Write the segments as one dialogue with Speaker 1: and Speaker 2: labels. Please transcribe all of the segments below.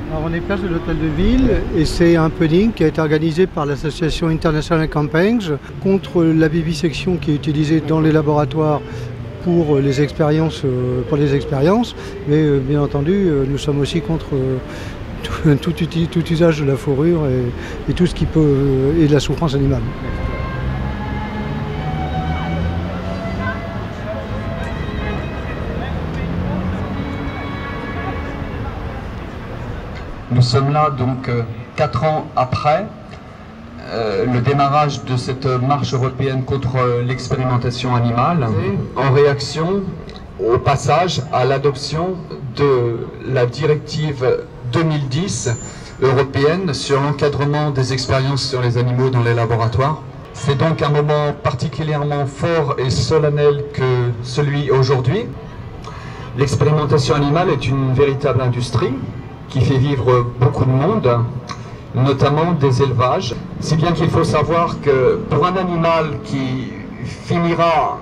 Speaker 1: Alors on est place de l'Hôtel de Ville et c'est un pudding qui a été organisé par l'association International Campaigns contre la vivisection qui est utilisée dans les laboratoires pour les expériences, mais bien entendu nous sommes aussi contre tout usage de la fourrure et tout ce qui peut et de la souffrance animale.
Speaker 2: Nous sommes là donc 4 ans après le démarrage de cette marche européenne contre l'expérimentation animale, en réaction au passage à l'adoption de la directive 2010 européenne sur l'encadrement des expériences sur les animaux dans les laboratoires. C'est donc un moment particulièrement fort et solennel que celui aujourd'hui. L'expérimentation animale est une véritable industrie qui fait vivre beaucoup de monde, notamment des élevages. Si bien qu'il faut savoir que pour un animal qui finira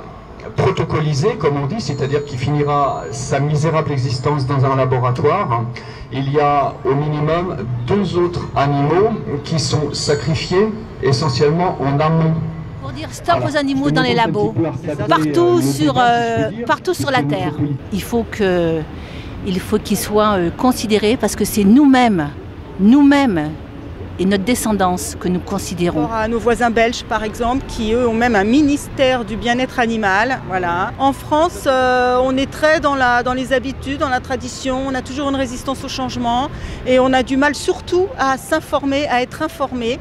Speaker 2: protocolisé, comme on dit, c'est-à-dire qui finira sa misérable existence dans un laboratoire, il y a au minimum 2 autres animaux qui sont sacrifiés essentiellement en amont.
Speaker 3: Pour dire stop aux animaux dans les labos, partout sur la Terre. Il faut qu'ils soient considérés parce que c'est nous-mêmes et notre descendance que nous considérons.
Speaker 4: À nos voisins belges par exemple, qui eux ont même un ministère du bien-être animal. Voilà. En France, on est très dans les habitudes, dans la tradition, on a toujours une résistance au changement et on a du mal surtout à s'informer, à être informé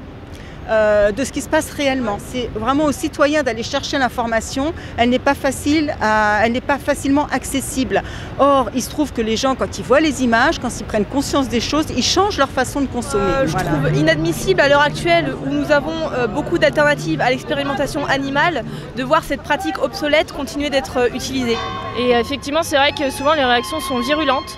Speaker 4: de ce qui se passe réellement. C'est vraiment aux citoyens d'aller chercher l'information, elle n'est pas facilement accessible. Or, il se trouve que les gens, quand ils voient les images, quand ils prennent conscience des choses, ils changent leur façon de consommer.
Speaker 5: Je trouve inadmissible à l'heure actuelle où nous avons beaucoup d'alternatives à l'expérimentation animale, de voir cette pratique obsolète continuer d'être utilisée. Et effectivement, c'est vrai que souvent les réactions sont virulentes.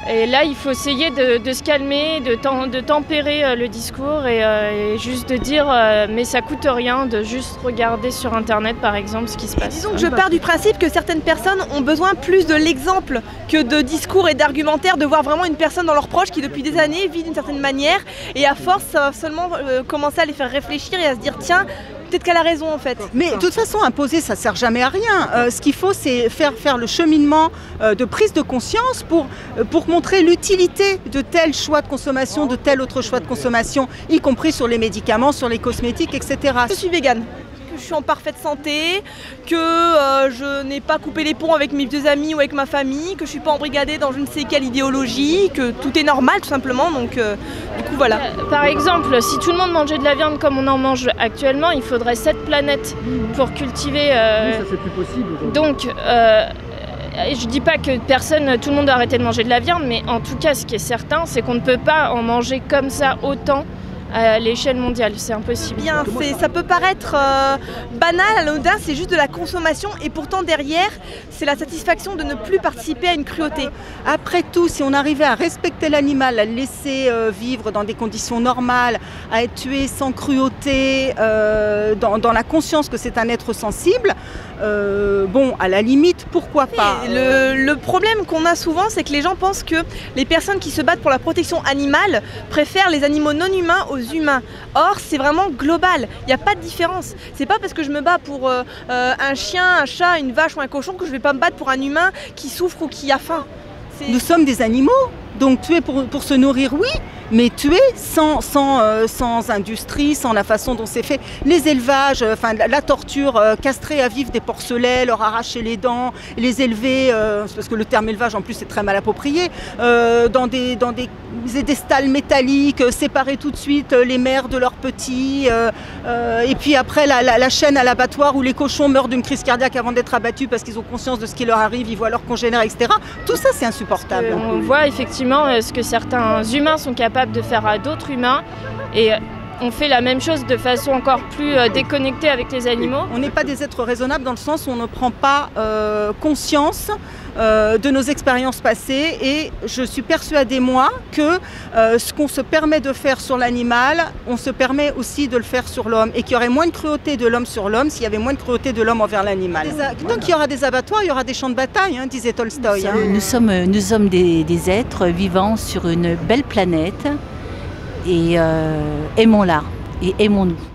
Speaker 5: Et là, il faut essayer de se calmer, de tempérer le discours et juste de dire mais ça coûte rien de juste regarder sur Internet par exemple ce qui se passe. Disons que je pars du principe que certaines personnes ont besoin plus de l'exemple que de discours et d'argumentaires, de voir vraiment une personne dans leurs proches qui depuis des années vit d'une certaine manière et à force ça va seulement commencer à les faire réfléchir et à se dire tiens, peut-être qu'elle a raison en fait.
Speaker 4: Mais de toute façon, imposer, ça ne sert jamais à rien. Ce qu'il faut, c'est faire le cheminement de prise de conscience pour montrer l'utilité de tel choix de consommation, de tel autre choix de consommation, y compris sur les médicaments, sur les cosmétiques, etc.
Speaker 5: Je suis végane. Je suis en parfaite santé, que je n'ai pas coupé les ponts avec mes vieux amis ou avec ma famille, que je ne suis pas embrigadée dans je ne sais quelle idéologie, que tout est normal tout simplement, donc du coup voilà. Par exemple, si tout le monde mangeait de la viande comme on en mange actuellement, il faudrait 7 planètes pour cultiver...
Speaker 1: Oui, ça c'est plus possible.
Speaker 5: Donc, je dis pas que tout le monde doit arrêter de manger de la viande, mais en tout cas ce qui est certain, c'est qu'on ne peut pas en manger comme ça autant à l'échelle mondiale, c'est impossible. Bien, ça peut paraître banal, anodin, c'est juste de la consommation et pourtant derrière, c'est la satisfaction de ne plus participer à une cruauté.
Speaker 4: Après tout, si on arrivait à respecter l'animal, à le laisser vivre dans des conditions normales, à être tué sans cruauté, dans la conscience que c'est un être sensible, bon, à la limite, pourquoi pas.
Speaker 5: Le problème qu'on a souvent, c'est que les gens pensent que les personnes qui se battent pour la protection animale préfèrent les animaux non humains aux humains. Or, c'est vraiment global. Il n'y a pas de différence. C'est pas parce que je me bats pour un chien, un chat, une vache ou un cochon que je vais pas me battre pour un humain qui souffre ou qui a faim.
Speaker 4: Nous sommes des animaux, donc tuer pour se nourrir, oui, mais tuer sans industrie, sans la façon dont c'est fait. Les élevages, la torture, castrer à vif des porcelets, leur arracher les dents, les élever, parce que le terme élevage en plus c'est très mal approprié, dans des stalles métalliques, séparer tout de suite les mères de leurs petits, et puis après la chaîne à l'abattoir où les cochons meurent d'une crise cardiaque avant d'être abattus parce qu'ils ont conscience de ce qui leur arrive, ils voient leurs congénères, etc. Tout ça c'est insupportable.
Speaker 5: On voit effectivement ce que certains humains sont capables de faire à d'autres humains et on fait la même chose de façon encore plus déconnectée avec les animaux.
Speaker 4: On n'est pas des êtres raisonnables dans le sens où on ne prend pas conscience de nos expériences passées et je suis persuadée, moi, que ce qu'on se permet de faire sur l'animal, on se permet aussi de le faire sur l'homme et qu'il y aurait moins de cruauté de l'homme sur l'homme s'il y avait moins de cruauté de l'homme envers l'animal. Tant qu'il y aura des abattoirs, il y aura des champs de bataille, hein, disait Tolstoï. Hein.
Speaker 3: Nous sommes des êtres vivant sur une belle planète et aimons-la et aimons-nous.